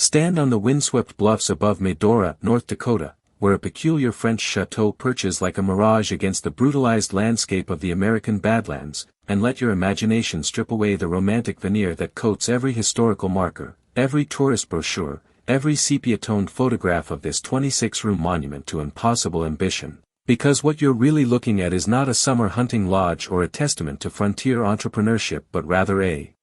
stand on the windswept bluffs above Medora, North Dakota, where a peculiar French chateau perches like a mirage against the brutalized landscape of the American Badlands, and let your imagination strip away the romantic veneer that coats every historical marker, every tourist brochure, every sepia-toned photograph of this 26-room monument to impossible ambition. Because what you're really looking at is not a summer hunting lodge or a testament to frontier entrepreneurship but rather a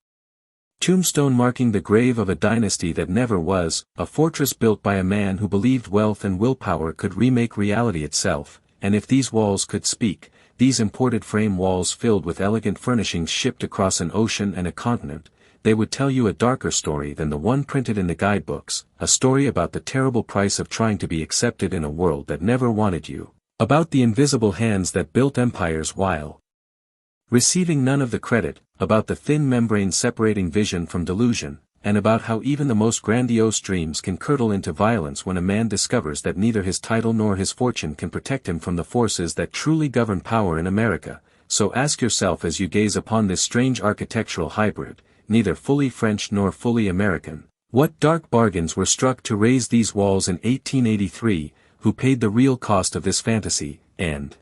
tombstone marking the grave of a dynasty that never was, a fortress built by a man who believed wealth and willpower could remake reality itself, and if these walls could speak, these imported frame walls filled with elegant furnishings shipped across an ocean and a continent, they would tell you a darker story than the one printed in the guidebooks, a story about the terrible price of trying to be accepted in a world that never wanted you, about the invisible hands that built empires while receiving none of the credit, about the thin membrane separating vision from delusion, and about how even the most grandiose dreams can curdle into violence when a man discovers that neither his title nor his fortune can protect him from the forces that truly govern power in America. So ask yourself as you gaze upon this strange architectural hybrid, neither fully French nor fully American, what dark bargains were struck to raise these walls in 1883, who paid the real cost of this fantasy, and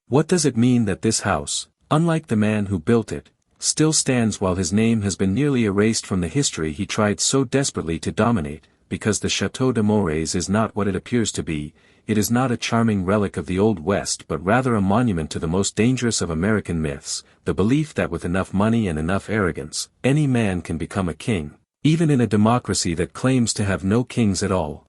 what does it mean that this house, unlike the man who built it, still stands while his name has been nearly erased from the history he tried so desperately to dominate, because the Château de Mores is not what it appears to be, it is not a charming relic of the Old West but rather a monument to the most dangerous of American myths, the belief that with enough money and enough arrogance, any man can become a king, even in a democracy that claims to have no kings at all.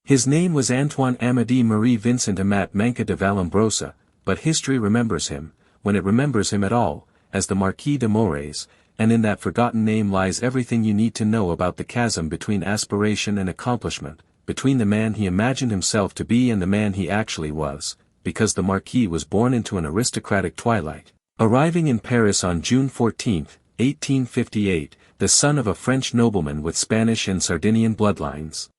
His name was Antoine Amédée Marie Vincent Amat Manca de Vallombrosa, but history remembers him, when it remembers him at all, as the Marquis de Morès, and in that forgotten name lies everything you need to know about the chasm between aspiration and accomplishment, between the man he imagined himself to be and the man he actually was, because the Marquis was born into an aristocratic twilight, arriving in Paris on June 14, 1858, the son of a French nobleman with Spanish and Sardinian bloodlines.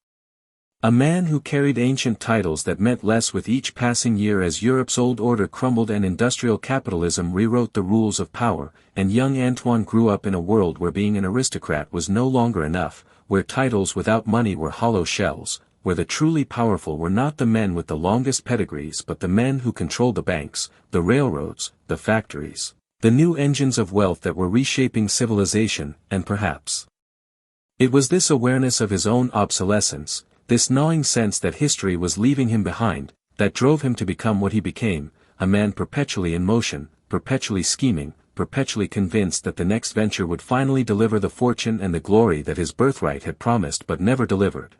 A man who carried ancient titles that meant less with each passing year as Europe's old order crumbled and industrial capitalism rewrote the rules of power, and young Antoine grew up in a world where being an aristocrat was no longer enough, where titles without money were hollow shells, where the truly powerful were not the men with the longest pedigrees but the men who controlled the banks, the railroads, the factories, the new engines of wealth that were reshaping civilization, and perhaps it was this awareness of his own obsolescence, this gnawing sense that history was leaving him behind, that drove him to become what he became, a man perpetually in motion, perpetually scheming, perpetually convinced that the next venture would finally deliver the fortune and the glory that his birthright had promised but never delivered.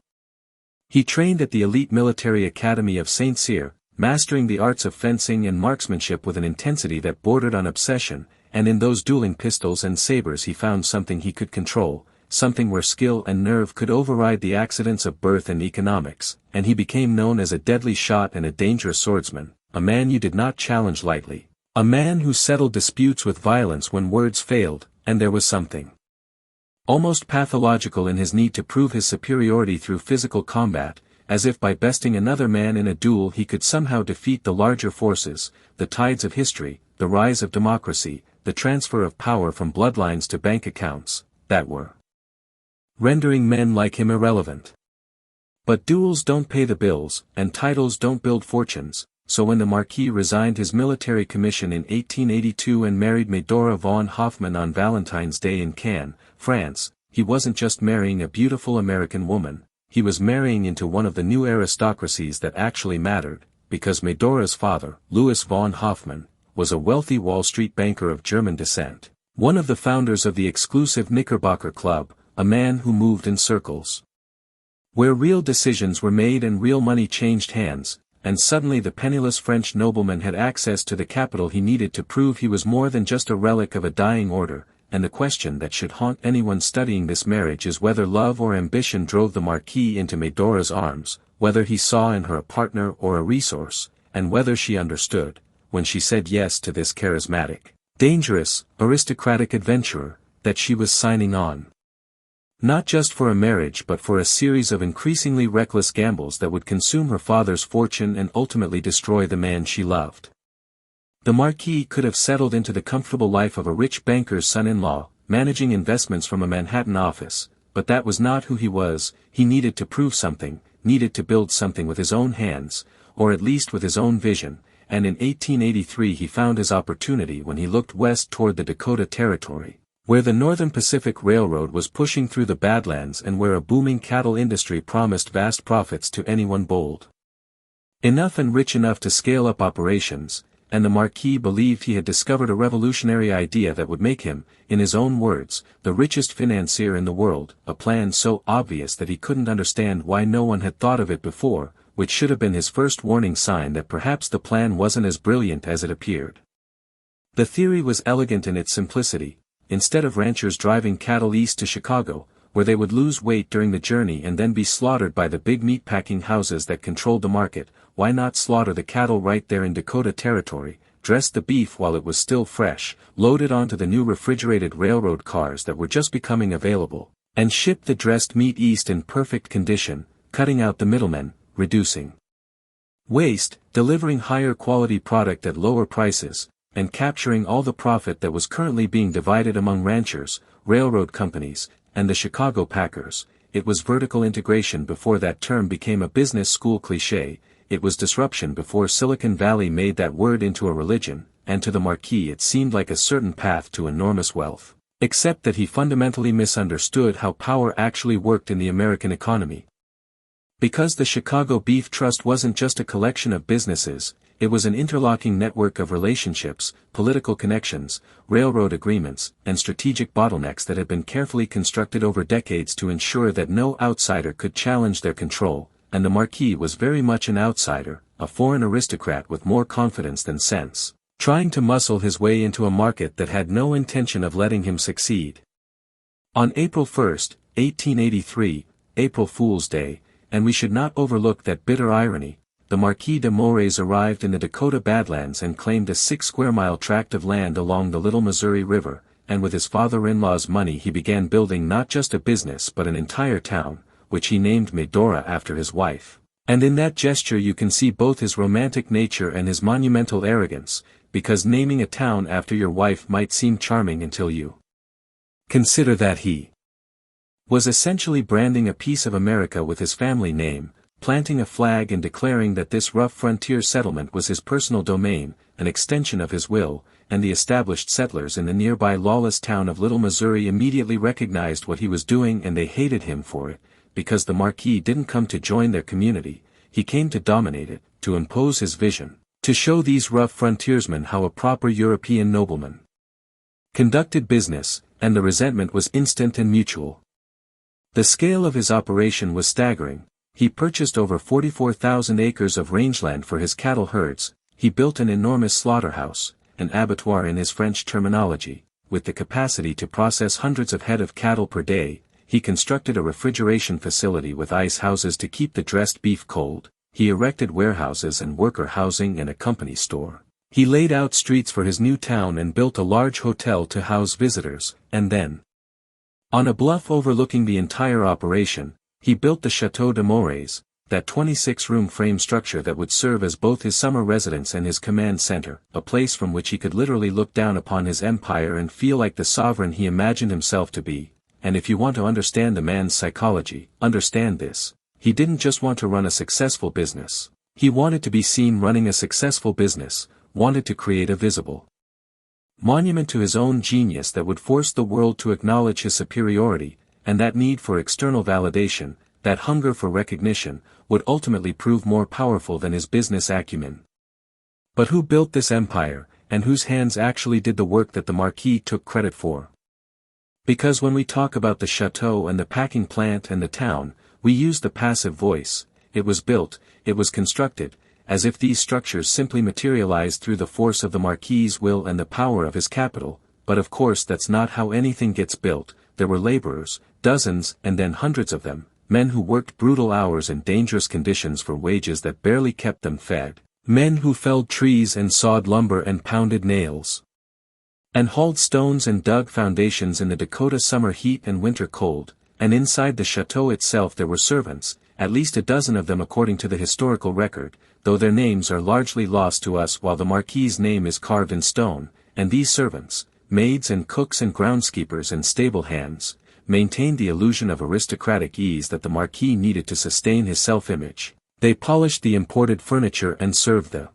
He trained at the elite military academy of St. Cyr, mastering the arts of fencing and marksmanship with an intensity that bordered on obsession, and in those dueling pistols and sabers he found something he could control, something where skill and nerve could override the accidents of birth and economics, and he became known as a deadly shot and a dangerous swordsman, a man you did not challenge lightly, a man who settled disputes with violence when words failed, and there was something almost pathological in his need to prove his superiority through physical combat, as if by besting another man in a duel he could somehow defeat the larger forces, the tides of history, the rise of democracy, the transfer of power from bloodlines to bank accounts, that were rendering men like him irrelevant. But duels don't pay the bills, and titles don't build fortunes, so when the Marquis resigned his military commission in 1882 and married Medora von Hoffman on Valentine's Day in Cannes, France, he wasn't just marrying a beautiful American woman, he was marrying into one of the new aristocracies that actually mattered, because Medora's father, Louis von Hoffman, was a wealthy Wall Street banker of German descent, one of the founders of the exclusive Knickerbocker Club, a man who moved in circles, where real decisions were made and real money changed hands, and suddenly the penniless French nobleman had access to the capital he needed to prove he was more than just a relic of a dying order, and the question that should haunt anyone studying this marriage is whether love or ambition drove the Marquis into Medora's arms, whether he saw in her a partner or a resource, and whether she understood, when she said yes to this charismatic, dangerous, aristocratic adventurer, that she was signing on. Not just for a marriage but for a series of increasingly reckless gambles that would consume her father's fortune and ultimately destroy the man she loved. The Marquis could have settled into the comfortable life of a rich banker's son-in-law, managing investments from a Manhattan office, but that was not who he was. He needed to prove something, needed to build something with his own hands, or at least with his own vision, and in 1883 he found his opportunity when he looked west toward the Dakota Territory, where the Northern Pacific Railroad was pushing through the Badlands and where a booming cattle industry promised vast profits to anyone bold enough and rich enough to scale up operations, and the Marquis believed he had discovered a revolutionary idea that would make him, in his own words, the richest financier in the world, a plan so obvious that he couldn't understand why no one had thought of it before, which should have been his first warning sign that perhaps the plan wasn't as brilliant as it appeared. The theory was elegant in its simplicity. Instead of ranchers driving cattle east to Chicago, where they would lose weight during the journey and then be slaughtered by the big meatpacking houses that controlled the market, why not slaughter the cattle right there in Dakota Territory, dress the beef while it was still fresh, load it onto the new refrigerated railroad cars that were just becoming available, and ship the dressed meat east in perfect condition, cutting out the middlemen, reducing waste, delivering higher quality product at lower prices, and capturing all the profit that was currently being divided among ranchers, railroad companies, and the Chicago packers. It was vertical integration before that term became a business school cliché. It was disruption before Silicon Valley made that word into a religion, and to the Marquis it seemed like a certain path to enormous wealth. Except that he fundamentally misunderstood how power actually worked in the American economy. Because the Chicago Beef Trust wasn't just a collection of businesses, it was an interlocking network of relationships, political connections, railroad agreements, and strategic bottlenecks that had been carefully constructed over decades to ensure that no outsider could challenge their control, and the Marquis was very much an outsider, a foreign aristocrat with more confidence than sense, trying to muscle his way into a market that had no intention of letting him succeed. On April 1, 1883, April Fool's Day, and we should not overlook that bitter irony, the Marquis de Morès arrived in the Dakota Badlands and claimed a 6-square-mile tract of land along the Little Missouri River, and with his father-in-law's money he began building not just a business but an entire town, which he named Medora after his wife. And in that gesture you can see both his romantic nature and his monumental arrogance, because naming a town after your wife might seem charming until you consider that he was essentially branding a piece of America with his family name, planting a flag and declaring that this rough frontier settlement was his personal domain, an extension of his will, and the established settlers in the nearby lawless town of Little Missouri immediately recognized what he was doing and they hated him for it, because the Marquis didn't come to join their community, he came to dominate it, to impose his vision, to show these rough frontiersmen how a proper European nobleman conducted business, and the resentment was instant and mutual. The scale of his operation was staggering. He purchased over 44,000 acres of rangeland for his cattle herds, he built an enormous slaughterhouse, an abattoir in his French terminology, with the capacity to process hundreds of head of cattle per day, he constructed a refrigeration facility with ice houses to keep the dressed beef cold, he erected warehouses and worker housing and a company store. He laid out streets for his new town and built a large hotel to house visitors, and then, on a bluff overlooking the entire operation, he built the Château de Mores, that 26-room frame structure that would serve as both his summer residence and his command center, a place from which he could literally look down upon his empire and feel like the sovereign he imagined himself to be. And if you want to understand the man's psychology, understand this. He didn't just want to run a successful business. He wanted to be seen running a successful business, wanted to create a visible monument to his own genius that would force the world to acknowledge his superiority, and that need for external validation, that hunger for recognition, would ultimately prove more powerful than his business acumen. But who built this empire, and whose hands actually did the work that the Marquis took credit for? Because when we talk about the chateau and the packing plant and the town, we use the passive voice. It was built, it was constructed, as if these structures simply materialized through the force of the Marquis's will and the power of his capital, but of course that's not how anything gets built. There were laborers, dozens and then hundreds of them, men who worked brutal hours in dangerous conditions for wages that barely kept them fed, men who felled trees and sawed lumber and pounded nails, and hauled stones and dug foundations in the Dakota summer heat and winter cold, and inside the chateau itself there were servants, at least a dozen of them according to the historical record, though their names are largely lost to us while the Marquis's name is carved in stone, and these servants, maids and cooks and groundskeepers and stable hands, maintained the illusion of aristocratic ease that the Marquis needed to sustain his self-image. They polished the imported furniture and served the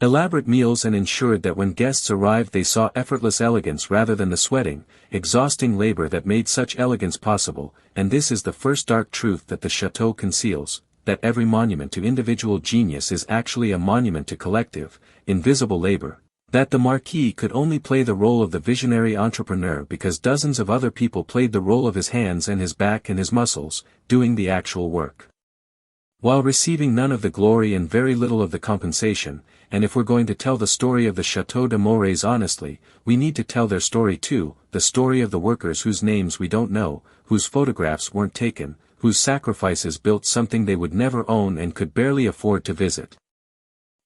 elaborate meals and ensured that when guests arrived they saw effortless elegance rather than the sweating, exhausting labor that made such elegance possible, and this is the first dark truth that the chateau conceals, that every monument to individual genius is actually a monument to collective, invisible labor, that the Marquis could only play the role of the visionary entrepreneur because dozens of other people played the role of his hands and his back and his muscles, doing the actual work, while receiving none of the glory and very little of the compensation. And if we're going to tell the story of the Château de Mores honestly, we need to tell their story too, the story of the workers whose names we don't know, whose photographs weren't taken, whose sacrifices built something they would never own and could barely afford to visit.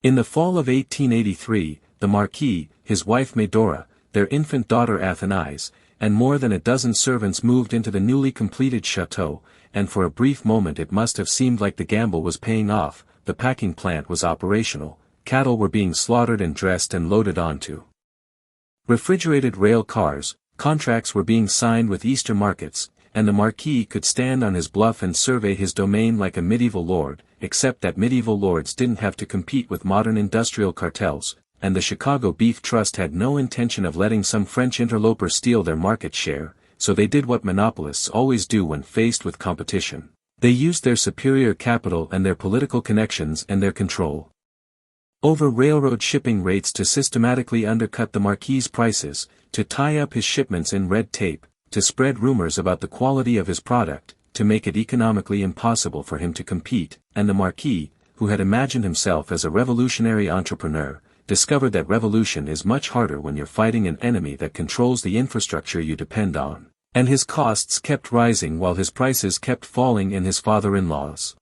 In the fall of 1883, the Marquis, his wife Medora, their infant daughter Athénais, and more than a dozen servants moved into the newly completed château, and for a brief moment it must have seemed like the gamble was paying off. The packing plant was operational. Cattle were being slaughtered and dressed and loaded onto refrigerated rail cars, contracts were being signed with Easter markets, and the Marquis could stand on his bluff and survey his domain like a medieval lord, except that medieval lords didn't have to compete with modern industrial cartels, and the Chicago Beef Trust had no intention of letting some French interloper steal their market share, so they did what monopolists always do when faced with competition. They used their superior capital and their political connections and their control over railroad shipping rates to systematically undercut the Marquis's prices, to tie up his shipments in red tape, to spread rumors about the quality of his product, to make it economically impossible for him to compete, and the Marquis, who had imagined himself as a revolutionary entrepreneur, discovered that revolution is much harder when you're fighting an enemy that controls the infrastructure you depend on, and his costs kept rising while his prices kept falling in his father-in-law's.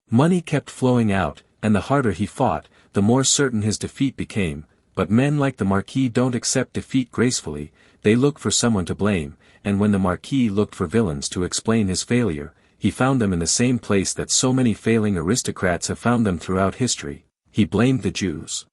Money kept flowing out, and the harder he fought, the more certain his defeat became, but men like the Marquis don't accept defeat gracefully, they look for someone to blame, and when the Marquis looked for villains to explain his failure, he found them in the same place that so many failing aristocrats have found them throughout history. He blamed the Jews.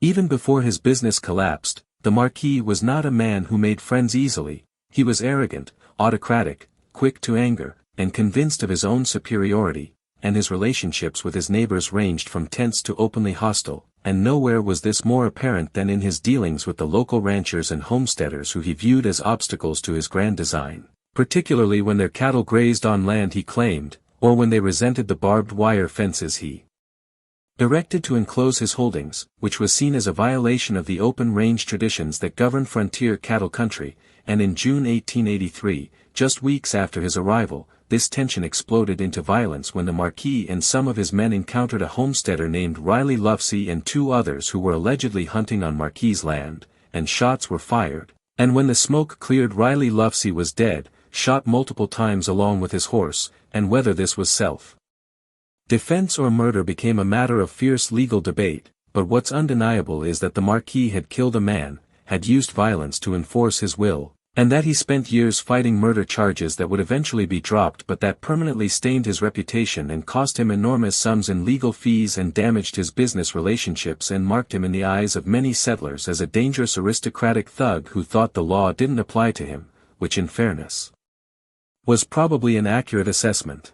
Even before his business collapsed, the Marquis was not a man who made friends easily. He was arrogant, autocratic, quick to anger, and convinced of his own superiority, and his relationships with his neighbors ranged from tense to openly hostile, and nowhere was this more apparent than in his dealings with the local ranchers and homesteaders who he viewed as obstacles to his grand design, particularly when their cattle grazed on land he claimed, or when they resented the barbed wire fences he erected to enclose his holdings, which was seen as a violation of the open-range traditions that govern frontier cattle country, and in June 1883, just weeks after his arrival, this tension exploded into violence when the Marquis and some of his men encountered a homesteader named Riley Luffsey and two others who were allegedly hunting on Marquis's land, and shots were fired, and when the smoke cleared Riley Luffsey was dead, shot multiple times along with his horse, and whether this was self-defense or murder became a matter of fierce legal debate, but what's undeniable is that the Marquis had killed a man, had used violence to enforce his will, and that he spent years fighting murder charges that would eventually be dropped but that permanently stained his reputation and cost him enormous sums in legal fees and damaged his business relationships and marked him in the eyes of many settlers as a dangerous aristocratic thug who thought the law didn't apply to him, which in fairness was probably an accurate assessment.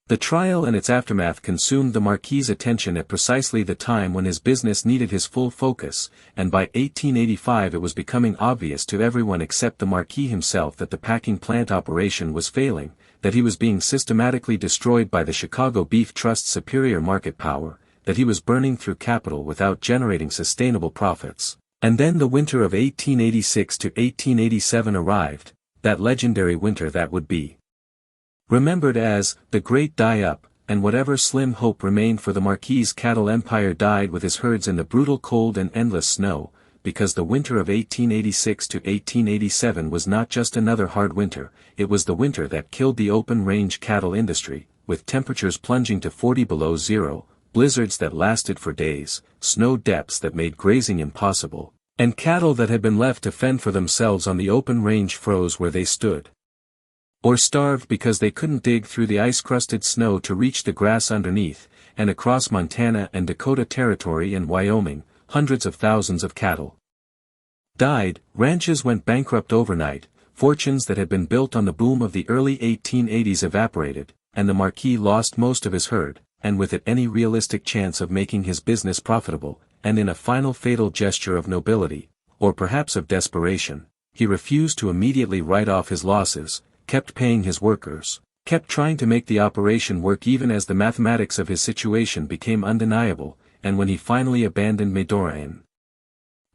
The trial and its aftermath consumed the Marquis's attention at precisely the time when his business needed his full focus, and by 1885 it was becoming obvious to everyone except the Marquis himself that the packing plant operation was failing, that he was being systematically destroyed by the Chicago Beef Trust's superior market power, that he was burning through capital without generating sustainable profits. And then the winter of 1886 to 1887 arrived, that legendary winter that would be remembered as the Great Die-Up, and whatever slim hope remained for the Marquis's cattle empire died with his herds in the brutal cold and endless snow, because the winter of 1886 to 1887 was not just another hard winter, it was the winter that killed the open-range cattle industry, with temperatures plunging to 40 below zero, blizzards that lasted for days, snow depths that made grazing impossible, and cattle that had been left to fend for themselves on the open range froze where they stood, or starved because they couldn't dig through the ice-crusted snow to reach the grass underneath, and across Montana and Dakota Territory and Wyoming, hundreds of thousands of cattle died, ranches went bankrupt overnight, fortunes that had been built on the boom of the early 1880s evaporated, and the Marquis lost most of his herd, and with it any realistic chance of making his business profitable, and in a final fatal gesture of nobility, or perhaps of desperation, he refused to immediately write off his losses, kept paying his workers, kept trying to make the operation work even as the mathematics of his situation became undeniable, and when he finally abandoned Medora in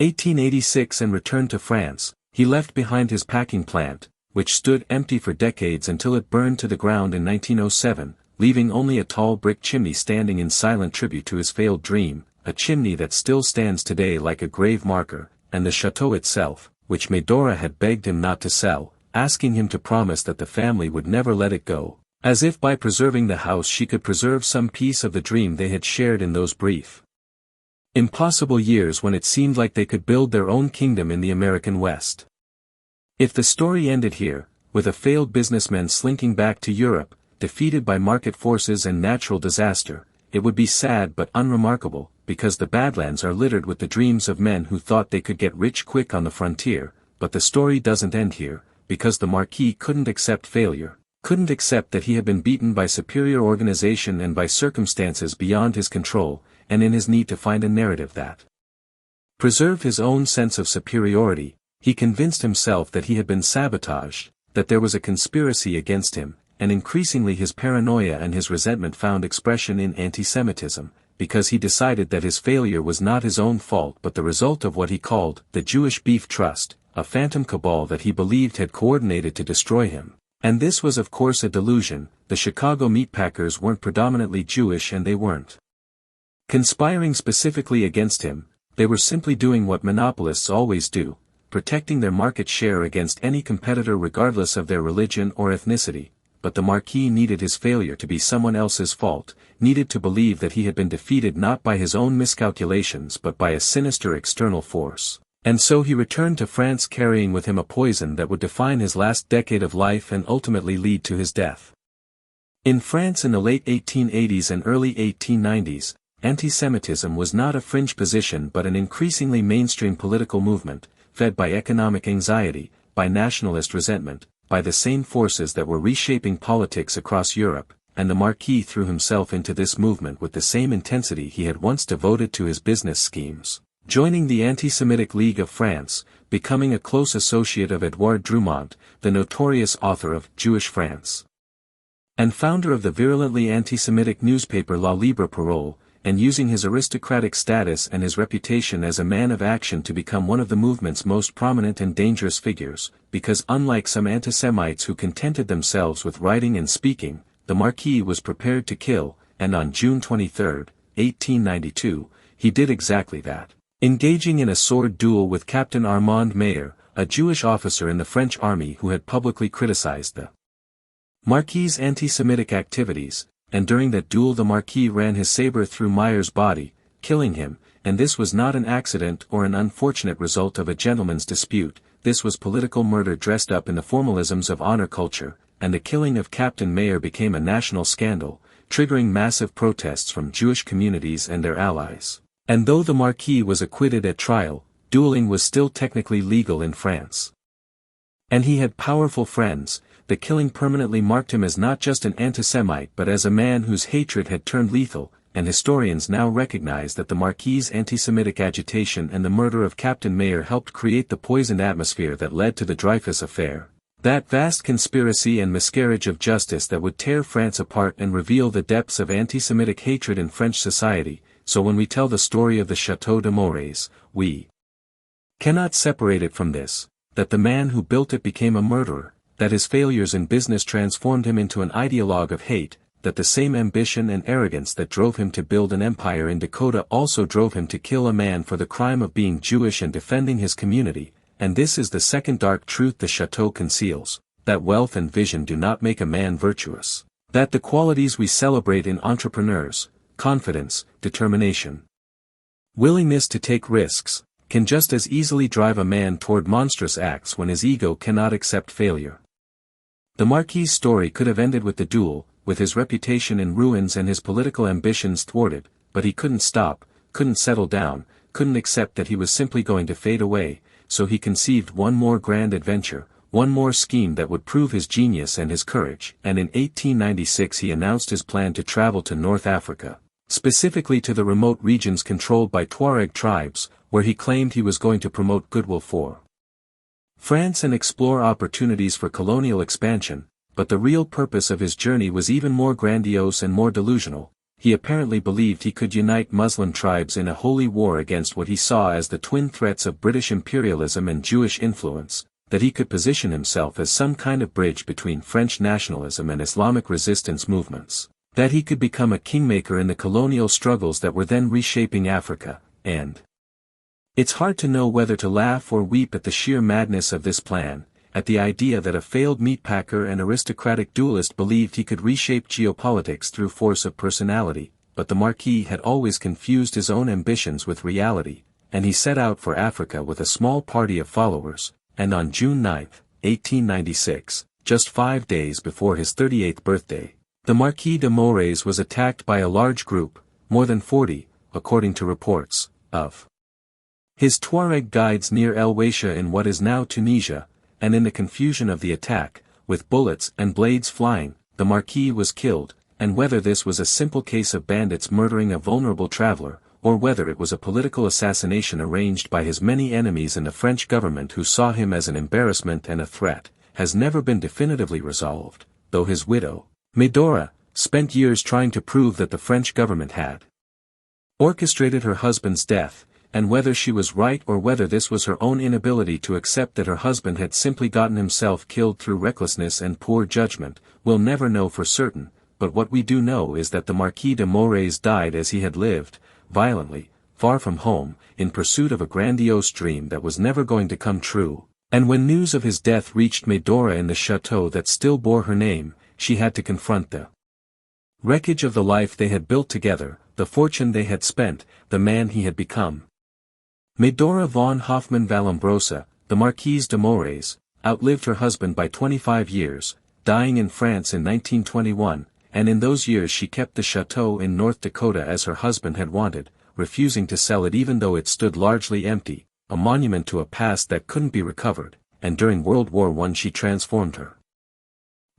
1886 and returned to France, he left behind his packing plant, which stood empty for decades until it burned to the ground in 1907, leaving only a tall brick chimney standing in silent tribute to his failed dream, a chimney that still stands today like a grave marker, and the chateau itself, which Medora had begged him not to sell, asking him to promise that the family would never let it go, as if by preserving the house she could preserve some piece of the dream they had shared in those brief, impossible years when it seemed like they could build their own kingdom in the American West. If the story ended here, with a failed businessman slinking back to Europe, defeated by market forces and natural disaster, it would be sad but unremarkable, because the Badlands are littered with the dreams of men who thought they could get rich quick on the frontier, but the story doesn't end here, because the Marquis couldn't accept failure, couldn't accept that he had been beaten by superior organization and by circumstances beyond his control, and in his need to find a narrative that preserved his own sense of superiority, he convinced himself that he had been sabotaged, that there was a conspiracy against him, and increasingly his paranoia and his resentment found expression in antisemitism, because he decided that his failure was not his own fault but the result of what he called the Jewish Beef Trust, a phantom cabal that he believed had coordinated to destroy him. And this was of course a delusion. The Chicago meatpackers weren't predominantly Jewish and they weren't conspiring specifically against him, they were simply doing what monopolists always do, protecting their market share against any competitor regardless of their religion or ethnicity. But the Marquis needed his failure to be someone else's fault, needed to believe that he had been defeated not by his own miscalculations but by a sinister external force. And so he returned to France carrying with him a poison that would define his last decade of life and ultimately lead to his death. In France in the late 1880s and early 1890s, antisemitism was not a fringe position but an increasingly mainstream political movement, fed by economic anxiety, by nationalist resentment, by the same forces that were reshaping politics across Europe, and the Marquis threw himself into this movement with the same intensity he had once devoted to his business schemes, joining the Antisemitic League of France, becoming a close associate of Edouard Drumont, the notorious author of Jewish France, and founder of the virulently anti-Semitic newspaper La Libre Parole, and using his aristocratic status and his reputation as a man of action to become one of the movement's most prominent and dangerous figures, because unlike some antisemites who contented themselves with writing and speaking, the Marquis was prepared to kill, and on June 23, 1892, he did exactly that, engaging in a sword duel with Captain Armand Mayer, a Jewish officer in the French army who had publicly criticized the Marquis's anti-Semitic activities, and during that duel the Marquis ran his saber through Mayer's body, killing him, and this was not an accident or an unfortunate result of a gentleman's dispute, this was political murder dressed up in the formalisms of honor culture, and the killing of Captain Mayer became a national scandal, triggering massive protests from Jewish communities and their allies. And though the Marquis was acquitted at trial, dueling was still technically legal in France. And he had powerful friends. The killing permanently marked him as not just an antisemite but as a man whose hatred had turned lethal, and historians now recognize that the Marquis's anti-Semitic agitation and the murder of Captain Mayer helped create the poisoned atmosphere that led to the Dreyfus affair, that vast conspiracy and miscarriage of justice that would tear France apart and reveal the depths of anti-Semitic hatred in French society. So when we tell the story of the Château de Mores, we cannot separate it from this, that the man who built it became a murderer, that his failures in business transformed him into an ideologue of hate, that the same ambition and arrogance that drove him to build an empire in Dakota also drove him to kill a man for the crime of being Jewish and defending his community, and this is the second dark truth the Château conceals, that wealth and vision do not make a man virtuous, that the qualities we celebrate in entrepreneurs, confidence, determination, willingness to take risks, can just as easily drive a man toward monstrous acts when his ego cannot accept failure. The Marquis's story could have ended with the duel, with his reputation in ruins and his political ambitions thwarted, but he couldn't stop, couldn't settle down, couldn't accept that he was simply going to fade away, so he conceived one more grand adventure, one more scheme that would prove his genius and his courage, and in 1896 he announced his plan to travel to North Africa, specifically to the remote regions controlled by Tuareg tribes, where he claimed he was going to promote goodwill for France and explore opportunities for colonial expansion, but the real purpose of his journey was even more grandiose and more delusional. He apparently believed he could unite Muslim tribes in a holy war against what he saw as the twin threats of British imperialism and Jewish influence, that he could position himself as some kind of bridge between French nationalism and Islamic resistance movements, that he could become a kingmaker in the colonial struggles that were then reshaping Africa, and it's hard to know whether to laugh or weep at the sheer madness of this plan, at the idea that a failed meatpacker and aristocratic duelist believed he could reshape geopolitics through force of personality, but the Marquis had always confused his own ambitions with reality, and he set out for Africa with a small party of followers, and on June 9, 1896, just 5 days before his 38th birthday, the Marquis de Mores was attacked by a large group, more than 40, according to reports, of his Tuareg guides near El Waisha in what is now Tunisia, and in the confusion of the attack, with bullets and blades flying, the Marquis was killed, and whether this was a simple case of bandits murdering a vulnerable traveler, or whether it was a political assassination arranged by his many enemies in the French government who saw him as an embarrassment and a threat, has never been definitively resolved, though his widow, Medora, spent years trying to prove that the French government had orchestrated her husband's death, and whether she was right or whether this was her own inability to accept that her husband had simply gotten himself killed through recklessness and poor judgment, we'll never know for certain, but what we do know is that the Marquis de Mores died as he had lived, violently, far from home, in pursuit of a grandiose dream that was never going to come true, and when news of his death reached Medora in the chateau that still bore her name, she had to confront the wreckage of the life they had built together, the fortune they had spent, the man he had become. Medora von Hoffman Vallombrosa, the Marquise de Mores, outlived her husband by 25 years, dying in France in 1921, and in those years she kept the chateau in North Dakota as her husband had wanted, refusing to sell it even though it stood largely empty, a monument to a past that couldn't be recovered, and during World War I she transformed her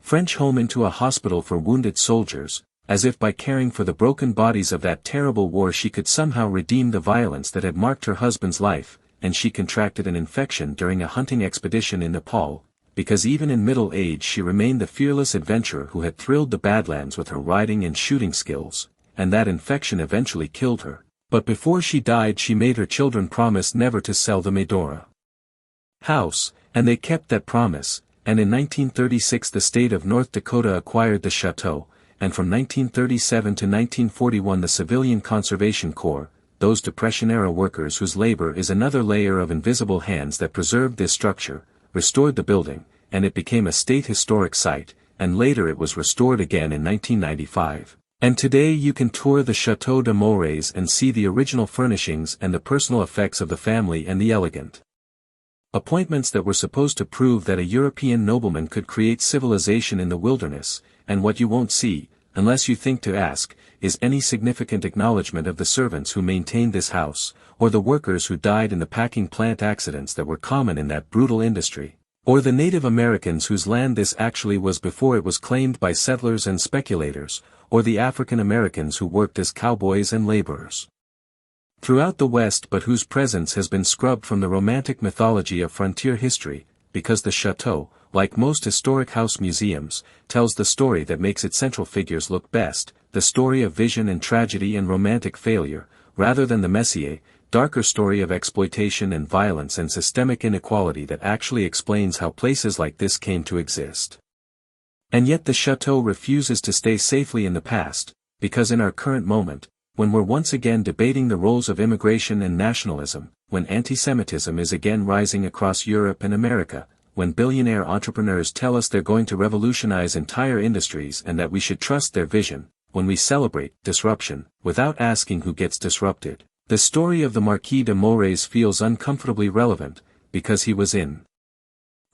French home into a hospital for wounded soldiers, as if by caring for the broken bodies of that terrible war she could somehow redeem the violence that had marked her husband's life, and she contracted an infection during a hunting expedition in Nepal, because even in middle age she remained the fearless adventurer who had thrilled the Badlands with her riding and shooting skills, and that infection eventually killed her, but before she died she made her children promise never to sell the Medora house, and they kept that promise, and in 1936 the state of North Dakota acquired the chateau, and from 1937 to 1941 the Civilian Conservation Corps, those Depression-era workers whose labor is another layer of invisible hands that preserved this structure, restored the building, and it became a state historic site, and later it was restored again in 1995. And today you can tour the Château de Mores and see the original furnishings and the personal effects of the family and the elegant appointments that were supposed to prove that a European nobleman could create civilization in the wilderness, and what you won't see, unless you think to ask, is any significant acknowledgement of the servants who maintained this house, or the workers who died in the packing plant accidents that were common in that brutal industry, or the Native Americans whose land this actually was before it was claimed by settlers and speculators, or the African Americans who worked as cowboys and laborers throughout the West but whose presence has been scrubbed from the romantic mythology of frontier history, because the chateau, like most historic house museums, tells the story that makes its central figures look best, the story of vision and tragedy and romantic failure, rather than the messier, darker story of exploitation and violence and systemic inequality that actually explains how places like this came to exist. And yet the chateau refuses to stay safely in the past, because in our current moment, when we're once again debating the roles of immigration and nationalism, when antisemitism is again rising across Europe and America, when billionaire entrepreneurs tell us they're going to revolutionize entire industries and that we should trust their vision, when we celebrate disruption, without asking who gets disrupted, the story of the Marquis de Mores feels uncomfortably relevant, because he was in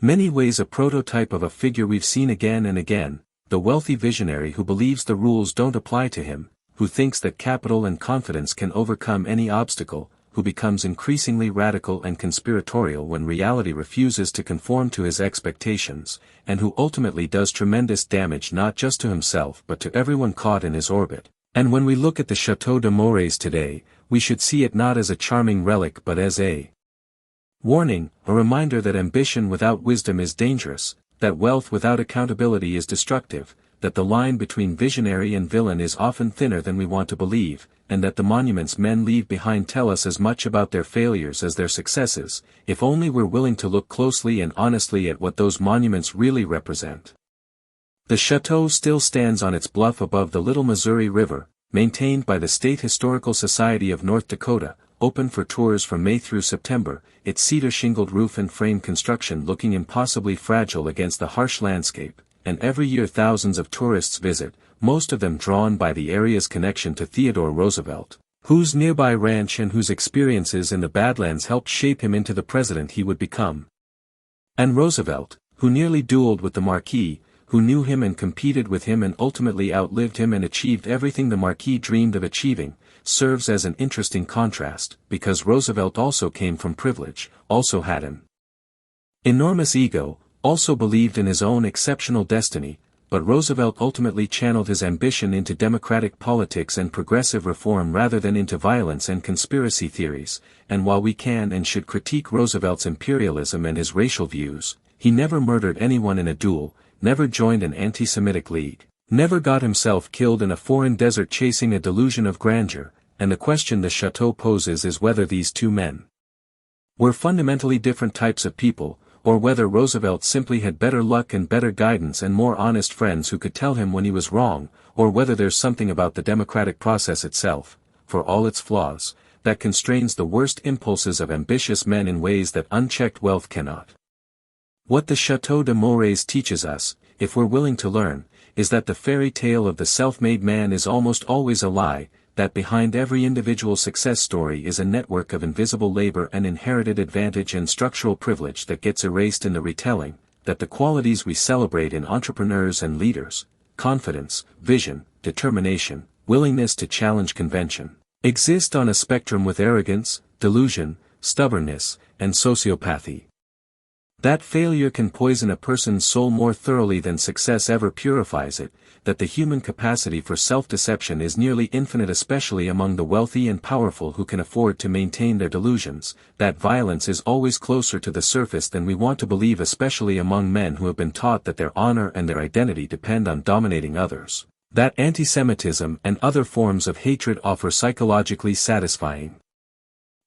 many ways a prototype of a figure we've seen again and again, the wealthy visionary who believes the rules don't apply to him, who thinks that capital and confidence can overcome any obstacle, who becomes increasingly radical and conspiratorial when reality refuses to conform to his expectations, and who ultimately does tremendous damage not just to himself but to everyone caught in his orbit. And when we look at the Château de Mores today, we should see it not as a charming relic but as a warning, a reminder that ambition without wisdom is dangerous, that wealth without accountability is destructive, that the line between visionary and villain is often thinner than we want to believe, and that the monuments men leave behind tell us as much about their failures as their successes, if only we're willing to look closely and honestly at what those monuments really represent. The chateau still stands on its bluff above the Little Missouri River, maintained by the State Historical Society of North Dakota, open for tours from May through September, its cedar-shingled roof and frame construction looking impossibly fragile against the harsh landscape, and every year thousands of tourists visit, most of them drawn by the area's connection to Theodore Roosevelt, whose nearby ranch and whose experiences in the Badlands helped shape him into the president he would become. And Roosevelt, who nearly dueled with the Marquis, who knew him and competed with him and ultimately outlived him and achieved everything the Marquis dreamed of achieving, serves as an interesting contrast, because Roosevelt also came from privilege, also had an enormous ego, also believed in his own exceptional destiny, but Roosevelt ultimately channeled his ambition into democratic politics and progressive reform rather than into violence and conspiracy theories, and while we can and should critique Roosevelt's imperialism and his racial views, he never murdered anyone in a duel, never joined an anti-Semitic league, never got himself killed in a foreign desert chasing a delusion of grandeur, and the question the chateau poses is whether these two men were fundamentally different types of people, or whether Roosevelt simply had better luck and better guidance and more honest friends who could tell him when he was wrong, or whether there's something about the democratic process itself, for all its flaws, that constrains the worst impulses of ambitious men in ways that unchecked wealth cannot. What the Château de Mores teaches us, if we're willing to learn, is that the fairy tale of the self-made man is almost always a lie, that behind every individual success story is a network of invisible labor and inherited advantage and structural privilege that gets erased in the retelling, that the qualities we celebrate in entrepreneurs and leaders, confidence, vision, determination, willingness to challenge convention, exist on a spectrum with arrogance, delusion, stubbornness, and sociopathy. That failure can poison a person's soul more thoroughly than success ever purifies it, that the human capacity for self-deception is nearly infinite especially among the wealthy and powerful who can afford to maintain their delusions, that violence is always closer to the surface than we want to believe especially among men who have been taught that their honor and their identity depend on dominating others, that antisemitism and other forms of hatred offer psychologically satisfying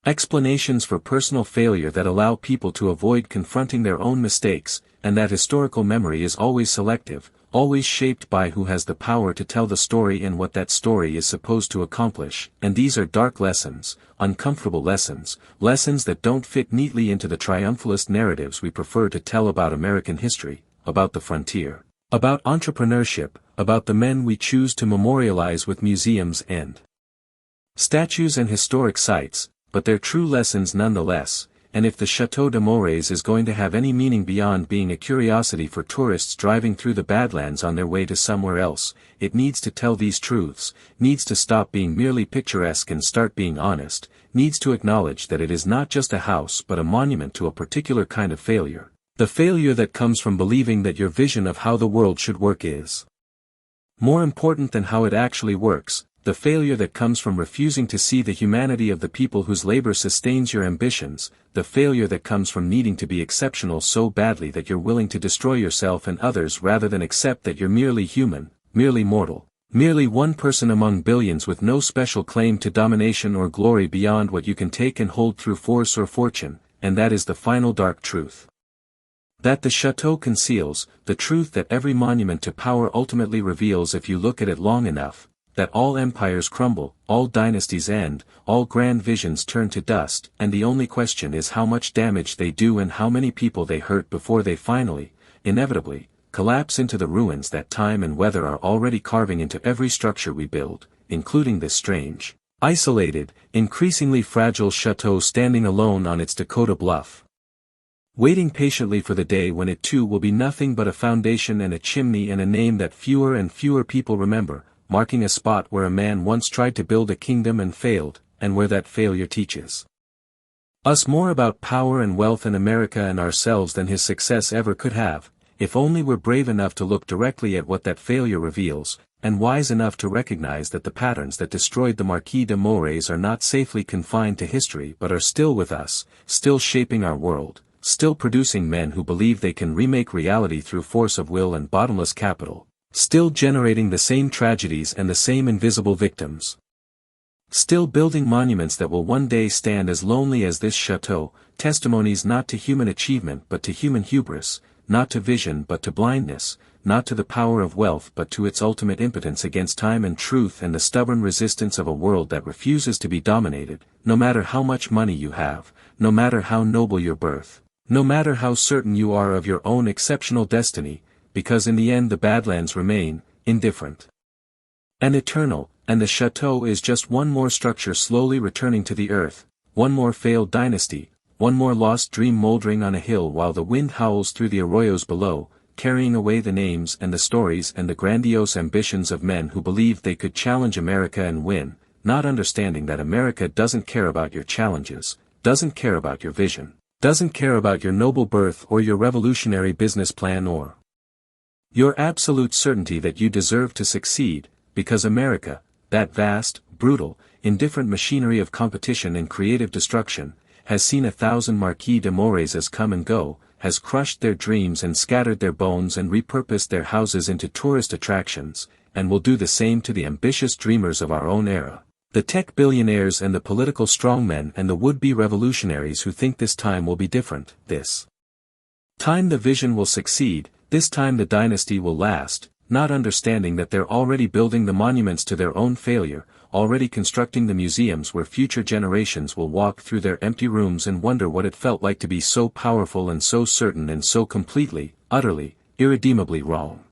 explanations for personal failure that allow people to avoid confronting their own mistakes, and that historical memory is always selective, always shaped by who has the power to tell the story and what that story is supposed to accomplish, and these are dark lessons, uncomfortable lessons, lessons that don't fit neatly into the triumphalist narratives we prefer to tell about American history, about the frontier, about entrepreneurship, about the men we choose to memorialize with museums and statues and historic sites, but they're true lessons nonetheless, and if the Château de Mores is going to have any meaning beyond being a curiosity for tourists driving through the Badlands on their way to somewhere else, it needs to tell these truths, needs to stop being merely picturesque and start being honest, needs to acknowledge that it is not just a house but a monument to a particular kind of failure, the failure that comes from believing that your vision of how the world should work is more important than how it actually works, the failure that comes from refusing to see the humanity of the people whose labor sustains your ambitions, the failure that comes from needing to be exceptional so badly that you're willing to destroy yourself and others rather than accept that you're merely human, merely mortal, merely one person among billions with no special claim to domination or glory beyond what you can take and hold through force or fortune, and that is the final dark truth that the chateau conceals, the truth that every monument to power ultimately reveals if you look at it long enough, that all empires crumble, all dynasties end, all grand visions turn to dust, and the only question is how much damage they do and how many people they hurt before they finally, inevitably, collapse into the ruins that time and weather are already carving into every structure we build, including this strange, isolated, increasingly fragile chateau standing alone on its Dakota bluff, waiting patiently for the day when it too will be nothing but a foundation and a chimney and a name that fewer and fewer people remember, marking a spot where a man once tried to build a kingdom and failed, and where that failure teaches us more about power and wealth in America and ourselves than his success ever could have, if only we're brave enough to look directly at what that failure reveals, and wise enough to recognize that the patterns that destroyed the Marquis de Mores are not safely confined to history but are still with us, still shaping our world, still producing men who believe they can remake reality through force of will and bottomless capital, still generating the same tragedies and the same invisible victims. Still building monuments that will one day stand as lonely as this chateau, testimonies not to human achievement but to human hubris, not to vision but to blindness, not to the power of wealth but to its ultimate impotence against time and truth and the stubborn resistance of a world that refuses to be dominated, no matter how much money you have, no matter how noble your birth, no matter how certain you are of your own exceptional destiny, because in the end the Badlands remain, indifferent and eternal, and the chateau is just one more structure slowly returning to the earth, one more failed dynasty, one more lost dream moldering on a hill while the wind howls through the arroyos below, carrying away the names and the stories and the grandiose ambitions of men who believed they could challenge America and win, not understanding that America doesn't care about your challenges, doesn't care about your vision, doesn't care about your noble birth or your revolutionary business plan or your absolute certainty that you deserve to succeed, because America, that vast, brutal, indifferent machinery of competition and creative destruction, has seen 1,000 Marquis de Moreses come and go, has crushed their dreams and scattered their bones and repurposed their houses into tourist attractions, and will do the same to the ambitious dreamers of our own era, the tech billionaires and the political strongmen and the would-be revolutionaries who think this time will be different. This time the vision will succeed, this time the dynasty will last, not understanding that they're already building the monuments to their own failure, already constructing the museums where future generations will walk through their empty rooms and wonder what it felt like to be so powerful and so certain and so completely, utterly, irredeemably wrong.